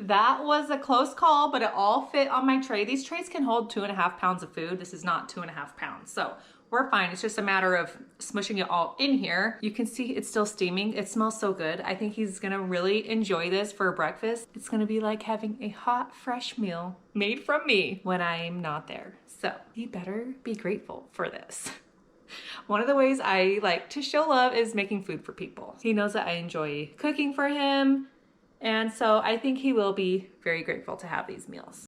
That was a close call, but it all fit on my tray. These trays can hold 2.5 pounds of food. This is not 2.5 pounds. So we're fine. It's just a matter of smushing it all in here. You can see it's still steaming. It smells so good. I think he's gonna really enjoy this for breakfast. It's gonna be like having a hot, fresh meal made from me when I'm not there. So he better be grateful for this. One of the ways I like to show love is making food for people. He knows that I enjoy cooking for him. And so I think he will be very grateful to have these meals.